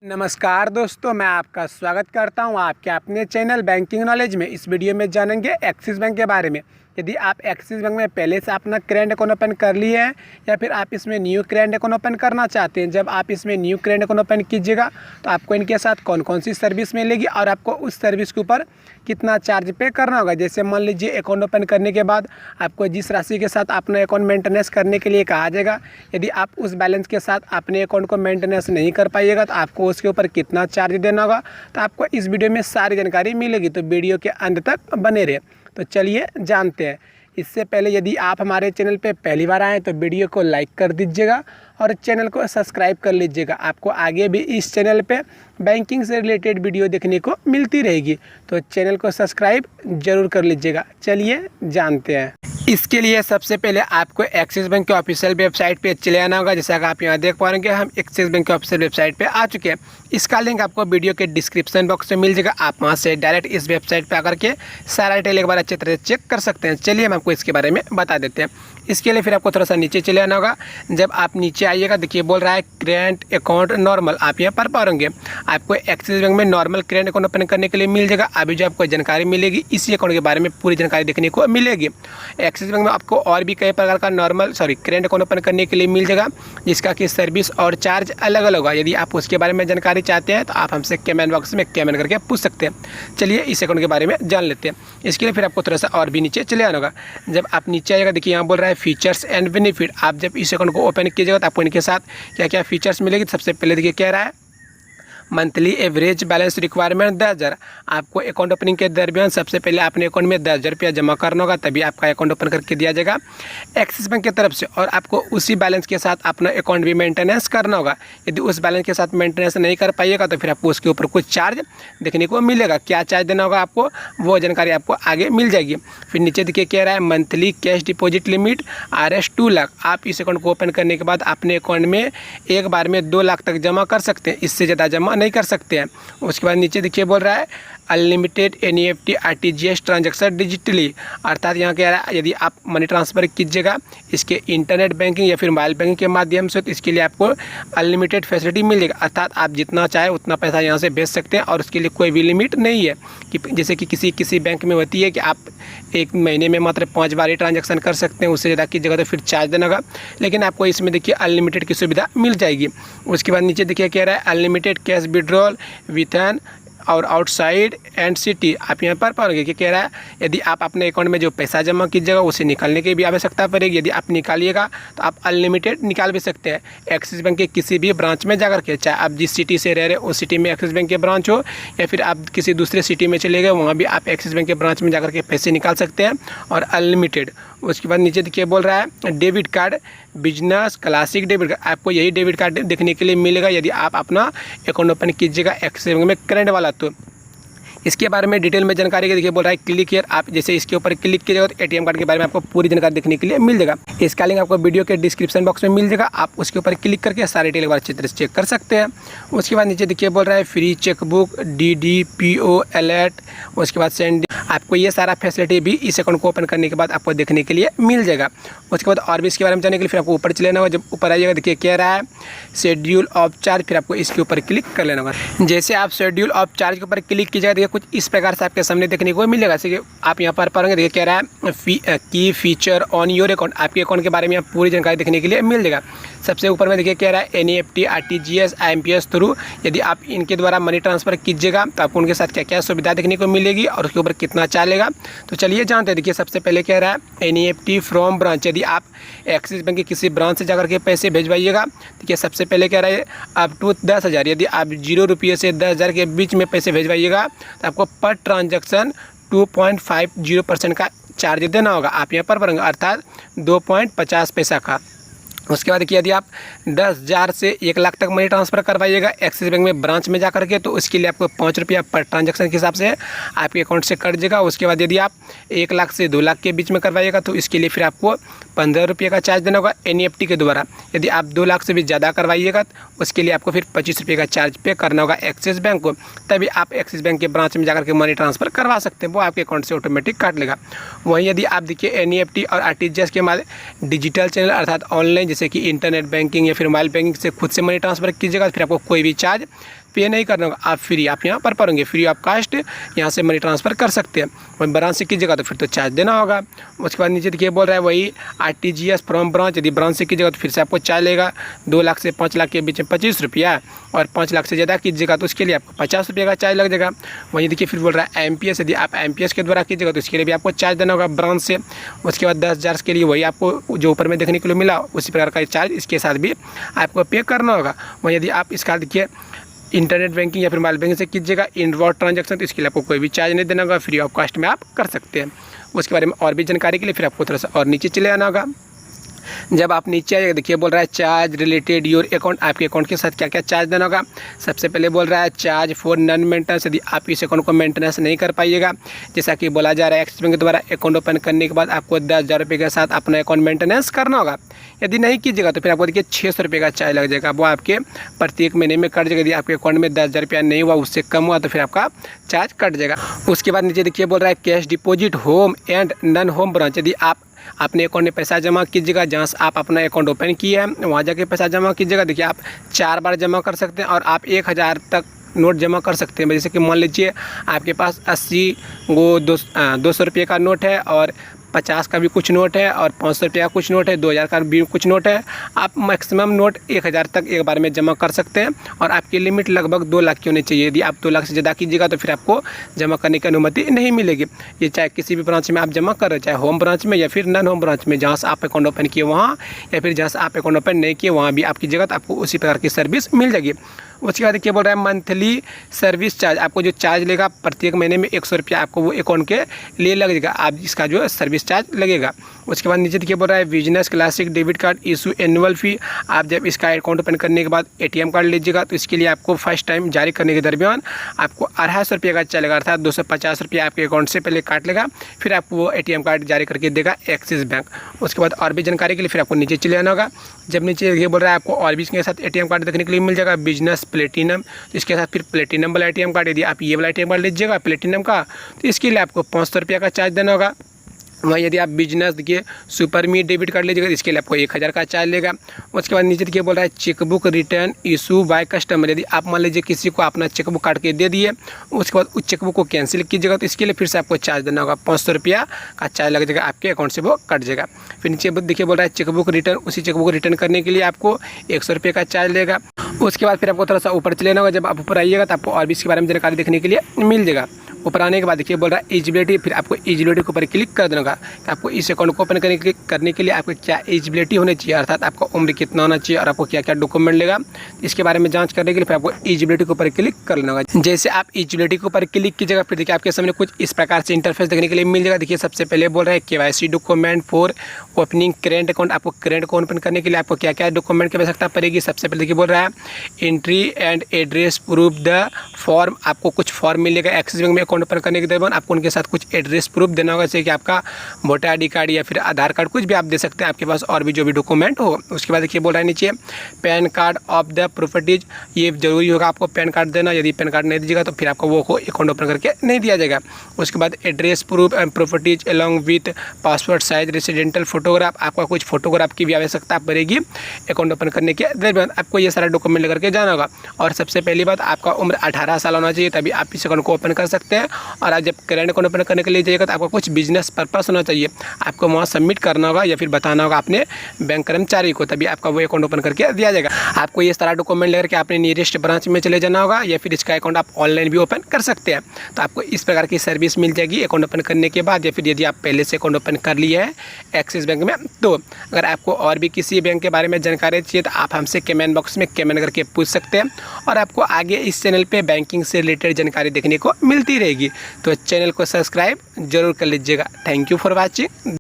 नमस्कार दोस्तों, मैं आपका स्वागत करता हूं आपके अपने चैनल बैंकिंग नॉलेज में। इस वीडियो में जानेंगे एक्सिस बैंक के बारे में। यदि आप एक्सिस बैंक में पहले से अपना करेंट अकाउंट ओपन कर लिए हैं या फिर आप इसमें न्यू करेंट अकाउंट ओपन करना चाहते हैं, जब आप इसमें न्यू करेंट अकाउंट ओपन कीजिएगा तो आपको इनके साथ कौन कौन सी सर्विस मिलेगी और आपको उस सर्विस के ऊपर कितना चार्ज पे करना होगा। जैसे मान लीजिए अकाउंट ओपन करने के बाद आपको जिस राशि के साथ अपना अकाउंट मेंटेनेंस करने के लिए कहा जाएगा, यदि आप उस बैलेंस के साथ अपने अकाउंट को मेंटेनेंस नहीं कर पाइएगा तो आपको उसके ऊपर कितना चार्ज देना होगा, तो आपको इस वीडियो में सारी जानकारी मिलेगी। तो वीडियो के अंत तक बने रहे। तो चलिए जानते हैं। इससे पहले यदि आप हमारे चैनल पे पहली बार आएँ तो वीडियो को लाइक कर दीजिएगा और चैनल को सब्सक्राइब कर लीजिएगा। आपको आगे भी इस चैनल पे बैंकिंग से रिलेटेड वीडियो देखने को मिलती रहेगी, तो चैनल को सब्सक्राइब जरूर कर लीजिएगा। चलिए जानते हैं। इसके लिए सबसे पहले आपको एक्सिस बैंक के ऑफिशियल वेबसाइट पे चले आना होगा। जैसा कि आप यहाँ देख पा रहे हैं, हम एक्सिस बैंक के ऑफिशियल वेबसाइट पे आ चुके हैं। इसका लिंक आपको वीडियो के डिस्क्रिप्शन बॉक्स में मिल जाएगा। आप वहाँ से डायरेक्ट इस वेबसाइट पे आकर के सारा डिटेल एक बार अच्छे तरह से चेक कर सकते हैं। चलिए हम आपको इसके बारे में बता देते हैं। इसके लिए फिर आपको थोड़ा सा नीचे चले आना होगा। जब आप नीचे आइएगा, देखिए बोल रहा है करेंट अकाउंट नॉर्मल, आप यहाँ पर पाएंगे। आपको एक्सिस बैंक में नॉर्मल करेंट अकाउंट ओपन करने के लिए मिल जाएगा। अभी जो आपको जानकारी मिलेगी इसी अकाउंट के बारे में पूरी जानकारी देखने को मिलेगी। एक्सिस बैंक में आपको और भी कई प्रकार का करेंट अकाउंट ओपन करने के लिए मिल जाएगा, जिसका कि सर्विस और चार्ज अलग अलग होगा। यदि आप उसके बारे में जानकारी चाहते हैं तो आप हमसे कमेंट बॉक्स में कमेंट करके पूछ सकते हैं। चलिए इस अकाउंट के बारे में जान लेते हैं। इसके लिए फिर आपको थोड़ा सा और भी नीचे चले आना होगा। जब आप नीचे आएगा, देखिए यहाँ बोल रहा है फीचर्स एंड बेनिफिट। आप जब इस अकाउंट को ओपन कीजिएगा तो आपको इनके साथ क्या क्या फीचर्स मिलेगी। सबसे पहले देखिए कह रहा है मंथली एवरेज बैलेंस रिक्वायरमेंट 10,000। आपको अकाउंट ओपनिंग के दरमियान सबसे पहले अपने अकाउंट में 10,000 रुपया जमा करना होगा, तभी आपका अकाउंट ओपन करके दिया जाएगा एक्सिस बैंक की तरफ से। और आपको उसी बैलेंस के साथ अपना अकाउंट भी मेंटेनेंस करना होगा। यदि उस बैलेंस के साथ मेंटेनेंस नहीं कर पाइएगा तो फिर आपको उसके ऊपर कुछ चार्ज देखने को मिलेगा। क्या चार्ज देना होगा आपको, वो जानकारी आपको आगे मिल जाएगी। फिर नीचे देखिए कह रहा है monthly cash deposit limit RS 2 lakh. आप इस अकाउंट को ओपन करने के बाद अपने अकाउंट में एक बार में 2 लाख तक जमा कर सकते हैं, इससे ज़्यादा जमा नहीं कर सकते हैं। उसके बाद नीचे देखिए बोल रहा है unlimited NEFT RTGS transaction digitally. अर्थात यहाँ कह रहा है यदि आप मनी ट्रांसफ़र कीजिएगा इसके इंटरनेट बैंकिंग या फिर मोबाइल बैंकिंग के माध्यम से, तो इसके लिए आपको अनलिमिटेड फैसिलिटी मिलेगा। अर्थात आप जितना चाहे उतना पैसा यहाँ से भेज सकते हैं और उसके लिए कोई भी लिमिट नहीं है। कि जैसे कि किसी बैंक में होती है कि आप एक महीने में मात्र 5 बार ही ट्रांजैक्शन कर सकते हैं, उससे ज़्यादा कीजिएगा तो फिर चार्ज देना होगा। लेकिन आपको इसमें देखिए अनलिमिटेड की सुविधा मिल जाएगी। उसके बाद नीचे देखिए कह रहा है unlimited cash withdrawal with an और आउटसाइड एंड सिटी। आप यहाँ पर पाओगे कि कह रहा है यदि आप अपने अकाउंट में जो पैसा जमा कीजिएगा उसे निकालने की भी आवश्यकता पड़ेगी। यदि आप निकालिएगा तो आप अनलिमिटेड निकाल भी सकते हैं एक्सिस बैंक के किसी भी ब्रांच में जाकर के। चाहे आप जिस सिटी से रह रहे हो उस सिटी में एक्सिस बैंक के ब्रांच हो, या फिर आप किसी दूसरे सिटी में चले गए वहाँ भी आप एक्सिस बैंक के ब्रांच में जाकर के पैसे निकाल सकते हैं और अनलिमिटेड। उसके बाद नीचे देखिए बोल रहा है debit card business classic debit card. आपको यही डेबिट कार्ड देखने के लिए मिलेगा यदि आप अपना अकाउंट ओपन कीजिएगा एक्सिस बैंक में करंट वाला। तो इसके बारे में डिटेल में जानकारी के देखिए बोल रहा है क्लिक हियर। आप जैसे इसके ऊपर क्लिक कीजिएगा तो ATM कार्ड के बारे में आपको पूरी जानकारी देखने के लिए मिल जाएगा। इसका लिंक आपको वीडियो के डिस्क्रिप्शन बॉक्स में मिल जाएगा। आप उसके ऊपर क्लिक करके सारे डिटेल बार अच्छी तरह से चेक कर सकते हैं। उसके बाद नीचे देखिए बोल रहा है फ्री चेकबुक DDPO अलर्ट। उसके बाद सेंड। आपको ये सारा फैसिलिटी भी इस अकाउंट को ओपन करने के बाद आपको देखने के लिए मिल जाएगा। उसके बाद और भी इसके बारे में जानने के लिए फिर आपको ऊपर चले जाना होगा। जब ऊपर आइएगा देखिए कह रहा है शेड्यूल ऑफ चार्ज, फिर आपको इसके ऊपर क्लिक कर लेना होगा। जैसे आप शेड्यूल ऑफ चार्ज के ऊपर क्लिक कीजिएगा देखिए कुछ इस प्रकार से आपके सामने देखने को मिलेगा। जैसे कि आप यहाँ पर पढ़ेंगे देखिए कह रहा है की फीचर ऑन योर अकाउंट। आपके अकाउंट के बारे में आप पूरी जानकारी देखने के लिए मिल जाएगा। सबसे ऊपर में देखिए कह रहा है NEFT RTGS IMPS थ्रू। यदि आप इनके द्वारा मनी ट्रांसफ़र कीजिएगा तो आपको उनके साथ क्या क्या सुविधा देखने को मिलेगी और उसके ऊपर कितना चलेगा। तो चलिए जानते हैं। देखिए सबसे पहले कह रहा है NEFT फ्रॉम ब्रांच। यदि आप एक्सिस बैंक के किसी ब्रांच से जाकर के पैसे भेजवाइएगा, देखिए सबसे पहले कह रहा है अप टू 10,000। यदि आप 0 रुपये से 10,000 के बीच में पैसे भेजवाइएगा तो आपको पर ट्रांजैक्शन 2.50% का चार्ज देना होगा। आप यहाँ पर भरेंगे अर्थात 2.50 पैसा का। उसके बाद देखिए यदि आप 10,000 से 1 लाख तक मनी ट्रांसफ़र करवाइएगा एक्सिस बैंक में ब्रांच में जाकर के, तो उसके लिए आपको 5 रुपया पर ट्रांजैक्शन के हिसाब से आपके अकाउंट से कट जाएगा। उसके बाद यदि आप 1 लाख से 2 लाख के बीच में करवाइएगा तो इसके लिए फिर आपको 15 रुपये का चार्ज देना होगा NEFT के द्वारा। यदि आप 2 लाख से भी ज़्यादा करवाइएगा तो उसके लिए आपको फिर 25 रुपये का चार्ज पे करना होगा एक्सिस बैंक को। तभी आप एक्सिस बैंक के ब्रांच में जाकर के मनी ट्रांसफ़र करवा सकते हैं, वो आपके अकाउंट से ऑटोमेटिक काट लेगा। वहीं यदि आप देखिए NEFT और RTGS के माध्यम डिजिटल चैनल अर्थात ऑनलाइन जैसे कि इंटरनेट बैंकिंग या फिर मोबाइल बैंकिंग से खुद से मनी ट्रांसफ़र कीजिएगा, फिर आपको कोई भी चार्ज पे नहीं करना होगा, आप फ्री आप यहाँ पर पढ़ेंगे, फ्री ऑफ कास्ट यहाँ से मनी ट्रांसफ़र कर सकते हैं। वही ब्रांच से कीजिएगा तो फिर तो चार्ज देना होगा। उसके बाद नीचे देखिए बोल रहा है वही RTGS फ्रॉम ब्रांच, यदि ब्रांच से कीजिएगा तो फिर से आपको चार्ज लेगा 2 लाख से 5 लाख के बीच में 25 रुपया, और 5 लाख से ज़्यादा कीजिएगा तो उसके लिए आपको 50 रुपये का चार्ज लग जाएगा। वहीं देखिए फिर बोल रहा है MPS, यदि आप MPS के द्वारा कीजिएगा तो इसके लिए भी आपको चार्ज देना होगा ब्रांच से। उसके बाद 10,000 के लिए वही आपको जो ऊपर में देखने के लिए मिला उसी प्रकार का चार्ज इसके साथ भी आपको पे करना होगा। वहीं यदि आप इसका देखिए इंटरनेट बैंकिंग या फिर मोबाइल बैंकिंग से कीजिएगा इनवर्ड ट्रांजैक्शन, तो इसके लिए आपको कोई भी चार्ज नहीं देना होगा, फ्री ऑफ कॉस्ट में आप कर सकते हैं। उसके बारे में और भी जानकारी के लिए फिर आपको थोड़ा सा और नीचे चले आना होगा। जब आप नीचे आइए देखिए बोल रहा है चार्ज रिलेटेड योर अकाउंट, आपके अकाउंट के साथ क्या क्या चार्ज देना होगा। सबसे पहले बोल रहा है चार्ज फॉर नॉन मेंटेनेंस, यदि आप इस अकाउंट को मेंटेनेंस नहीं कर पाइएगा, जैसा कि बोला जा रहा है एक्सिस बैंक के द्वारा अकाउंट ओपन करने के बाद आपको 10,000 रुपये के साथ अपना अकाउंट मेंटेनेंस करना होगा। यदि नहीं कीजिएगा तो फिर आपको देखिए 600 रुपये का चार्ज लग जाएगा, वो आपके प्रत्येक महीने में कट जाएगा। यदि आपके अकाउंट में 10,000 रुपया नहीं हुआ, उससे कम हुआ तो फिर आपका चार्ज कट जाएगा। उसके बाद नीचे देखिए बोल रहा है cash deposit home and non home branch, यदि आप अपने अकाउंट में पैसा जमा कीजिएगा, जहाँ से आप अपना अकाउंट ओपन किए हैं वहाँ जाके पैसा जमा कीजिएगा। देखिए आप 4 बार जमा कर सकते हैं और आप 1,000 तक नोट जमा कर सकते हैं। जैसे कि मान लीजिए आपके पास 80 वो 200 रुपये का नोट है और 50 का भी कुछ नोट है और 500 रुपये का कुछ नोट है, 2,000 का भी कुछ नोट है। आप मैक्सिमम नोट 1,000 तक एक बार में जमा कर सकते हैं और आपकी लिमिट लगभग 2 लाख की होनी चाहिए। यदि आप 2 लाख से ज़्यादा कीजिएगा तो फिर आपको जमा करने की अनुमति नहीं मिलेगी। ये चाहे किसी भी ब्रांच में आप जमा कर रहे, चाहे होम ब्रांच में या फिर नॉन होम ब्रांच में, जहाँ से आप अकाउंट ओपन किए वहाँ या फिर जहाँ से आप अकाउंट ओपन नहीं किए वहाँ भी आप कीजिएगा तो आपको उसी प्रकार की सर्विस मिल जाएगी। उसके बाद क्या बोल रहा है मंथली सर्विस चार्ज, आपको जो चार्ज लेगा प्रत्येक महीने में 100 रुपया आपको वो अकाउंट के लिए लग जाएगा, आप इसका जो सर्विस चार्ज लगेगा। उसके बाद नीचे देखिए बोल रहा है business classic debit card issue annual fee, आप जब इसका अकाउंट ओपन करने के बाद ATM कार्ड लीजिएगा तो इसके लिए आपको फर्स्ट टाइम जारी करने के दरमियान आपको 250 रुपये का चलेगा, अर्थात 250 रुपये आपके अकाउंट से पहले काट लेगा, फिर आपको वो ATM कार्ड जारी करके देगा एक्सिस बैंक। उसके बाद और भी जानकारी के लिए फिर आपको नीचे चले आना होगा। जब नीचे ये बोल रहा है आपको और भी इसके साथ ATM कार्ड देखने के लिए मिल जाएगा बिजनेस प्लेटिनम, तो इसके साथ फिर प्लेटिनम वाला ATM कार्ड, यदि आप ये वाला ATM कार्ड लीजिएगा प्लेटिनम का तो इसके लिए आपको 500 रुपये का चार्ज देना होगा। वहाँ यदि आप बिजनेस देखिए सुपर मी डेबिट कार्ड लीजिएगा इसके लिए आपको 1,000 का चार्ज लेगा। उसके बाद नीचे देखिए बोल रहा है chequebook return issue by customer, यदि आप मान लीजिए किसी को अपना चेकबुक काट के दे दिए, उसके बाद उस चेकबुक को कैंसिल कीजिएगा तो इसके लिए फिर से आपको चार्ज देना होगा, 500 रुपया का चार्ज लग जाएगा, आपके अकाउंट से वो कट जाएगा। फिर नीचे देखिए बोल रहा है चेकबुक रिटर्न, उसी चेकबुक रिटर्न करने के लिए आपको 100 रुपये का चार्ज लेगा। उसके बाद फिर आपको थोड़ा सा ऊपर चले जाना होगा। जब आप ऊपर आइएगा तो आपको और भी इसके बारे में जानकारी देखने के लिए मिल जाएगा। ऊपर आने के बाद देखिए बोल रहा है एलिजिबिलिटी, फिर आपको एलिजिबिलिटी के ऊपर क्लिक कर देना होगा कि आपको इस अकाउंट को ओपन करने के लिए आपको क्या एलिजिबिलिटी होनी चाहिए, अर्थात आपका उम्र कितना होना चाहिए और आपको क्या क्या डॉक्यूमेंट लेगा, इसके बारे में जांच करने के लिए फिर आपको एलिजिबिलिटी के ऊपर क्लिक कर लेना होगा। जैसे आप एलिजिबिलिटी के ऊपर क्लिक कीजिएगा फिर देखिए आपके सामने कुछ इस प्रकार से इंटरफेस देखने के लिए मिल जाएगा। देखिए सबसे पहले बोल रहा है KYC document for opening current account, आपको करेंट अकाउंट ओपन करने के लिए आपको क्या क्या डॉक्यूमेंट की आवश्यकता पड़ेगी। सबसे पहले देखिए बोल रहा है entry and address proof the form, आपको कुछ फॉर्म मिलेगा एक्सिस बैंक में अकाउंट ओपन करने के दौरान, आपको उनके साथ कुछ एड्रेस प्रूफ देना होगा, जैसे कि आपका वोटर ID कार्ड या फिर आधार कार्ड, कुछ भी आप दे सकते हैं आपके पास और भी जो भी डॉक्यूमेंट हो। उसके बाद देखिए बोल रहा है नीचे pan card of the properties, ये जरूरी होगा आपको पैन कार्ड देना, यदि पैन कार्ड नहीं दीजिएगा तो फिर आपको वो अकाउंट ओपन करके नहीं दिया जाएगा। उसके बाद address proof and properties along with passport size residential photograph, आपका कुछ फोटोग्राफ की भी आवश्यकता पड़ेगी अकाउंट ओपन करने के दरमियान, आपको ये सारा डॉक्यूमेंट लेकर के जाना होगा। और सबसे पहली बात आपका उम्र 18 साल होना चाहिए, तभी आप इस अकाउंट को ओपन कर सकते हैं। और आप जब करेंट अकाउंट ओपन करने के लिए जाइएगा तो आपको कुछ बिजनेस पर्पस होना चाहिए, आपको वहाँ सबमिट करना होगा या फिर बताना होगा अपने बैंक कर्मचारी को, तभी आपका वो अकाउंट ओपन करके दिया जाएगा। आपको ये सारा डॉक्यूमेंट लेकर के अपने नियरेस्ट ब्रांच में चले जाना होगा या फिर इसका अकाउंट आप ऑनलाइन भी ओपन कर सकते हैं। तो आपको इस प्रकार की सर्विस मिल जाएगी अकाउंट ओपन करने के बाद, या फिर यदि आप पहले से अकाउंट ओपन कर लिए हैं एक्सिस बैंक में। तो अगर आपको और भी किसी बैंक के बारे में जानकारी चाहिए तो आप हमसे कमेंट बॉक्स में कमेंट करके पूछ सकते हैं और आपको आगे इस चैनल पे बैंकिंग से रिलेटेड जानकारी देखने को मिलती रहेगी। तो चैनल को सब्सक्राइब जरूर कर लीजिएगा। Thank you for watching.